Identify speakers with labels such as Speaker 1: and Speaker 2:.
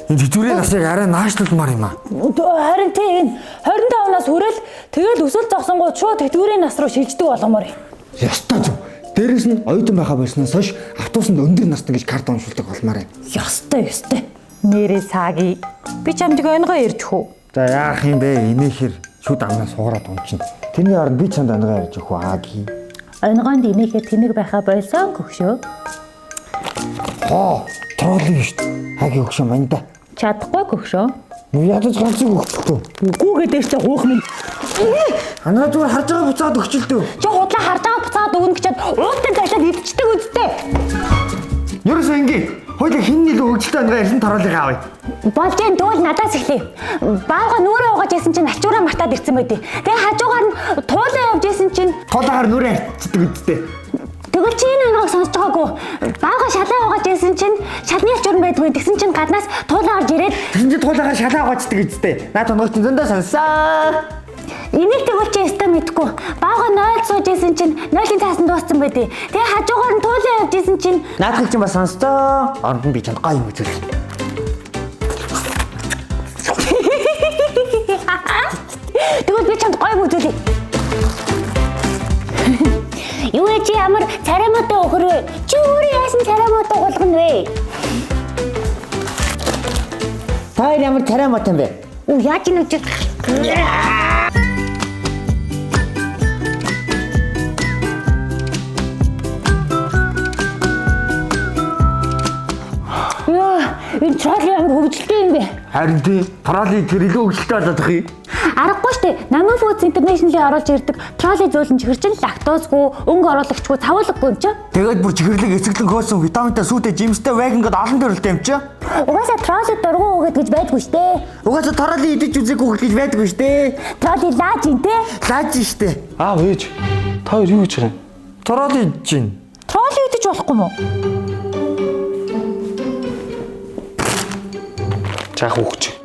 Speaker 1: Энэ тэтгэврийн насыг арай наашлуулмаар юм аа.
Speaker 2: Харин тийм 25-наас хүрэл тэгэл өсөл зогсонгууд шууд тэтгэврийн нас руу шилждэг болгомоор юм.
Speaker 1: Ястай зү. Дээрээс нь оюутан байхаа болсноос хойш автобусанд өндөр настай гэж карт уншуулдаг болмаар юм.
Speaker 2: Ёстой. Нэрээ сааги. Би чамд өнгөө ирж хөө.
Speaker 1: За яах юм бэ? Инээхэр шүд амнаа суугаад унчна. Тэрний оронд би чамд өнгөө ярьж өгөх ааги.
Speaker 2: Өнгөнд инээхээ тэнэг байхаа болсон гөхшөө.
Speaker 1: Тролли шүү дээ. Ааги өгшөө мань да.
Speaker 2: Чадахгүй гөхшөө.
Speaker 1: Ядаж ганцыг өгчихлөө.
Speaker 2: Үгүйгээ дээрч гуух минь.
Speaker 1: Анаа зүгээр харж байгаа буцаад өгчлөө.
Speaker 2: Чи худлаа харж байгаа буцаад өгнө гэчихэд уутан цаашаад идчихдэг үсттэй.
Speaker 1: Ерөөсөө ингэ. Хоёул хин нийлүү хөгжилтэй өнгөө ярьсан троллиг аавь.
Speaker 2: Болж энэ тэгвэл надаас эхлэе. Баага нүрээ угааж ясэн чинь ачуураа мартаад ирсэн байдیں۔ Тэгээ хажуугаар нь туулаа явж ясэн чинь
Speaker 1: Туулаагаар нүрээ арчдаг үсттэй.
Speaker 2: тэгвэл чи энэ өнгөө сонсож байгаагүй. Баага шалаа угааж ясэн чинь шалны ачуурн байдгүй. Тэгсэн чинь гаднаас туулаа орж ирээд
Speaker 1: Тэгсэн чинь туулаагаар шалаа угаачдаг үсттэй. Наад онгоч зөндөө сонсоо.
Speaker 2: энийг тэгвэл чи өстө мэдгүй. Баага 0 сууж ясэн чинь 0-ын цаасан дууссан байдیں۔ Тэгээ хажуугаар нь туулаа явж ясэн чинь
Speaker 1: Наадхыг чинь бас сонстоо. Оронд нь би чанд гоё юм үзүүл.
Speaker 2: тэгвэл би чамд гоё үзүүлье. Юу чи ямар царамаатай өхөр вэ? Чи өөрөө яасан царамаатай болгоно вэ?
Speaker 1: Та ямар царамаатай юм бэ?
Speaker 2: Оо яаж юм чи? Энэ тролли ямар хөвгөлтэй юм бэ?
Speaker 1: Харин тий, тролли тэр илүү хөвгөлтэй болоод ах юм.
Speaker 2: Аргагүй штэ. Намын Foods International-ийн оруулж ирдэг тролли зөөлөн чихэрчин лактозгүй, өнгө оруулагчгүй, цавуулаггүй юм чи.
Speaker 1: Тэгээд бүр чихэрлэг эцэглэн хөөсөн витаминтай сүтэй жимстэй вег ингээд олон төрөлтэй юм чи.
Speaker 2: Угаасаа тролли дургу өгöd гэж байдгүй штэ.
Speaker 1: Угаасаа тролли идэж үзээгүй гэж байдгүй штэ.
Speaker 2: Тролли лааж юм те.
Speaker 1: Лааж штэ.
Speaker 3: Аав ээж. Та хоёр юу гэж байгаа юм?
Speaker 1: Тролли идэж чинь.
Speaker 2: Тролли идэж болохгүй мó?
Speaker 3: Жаах үхэж.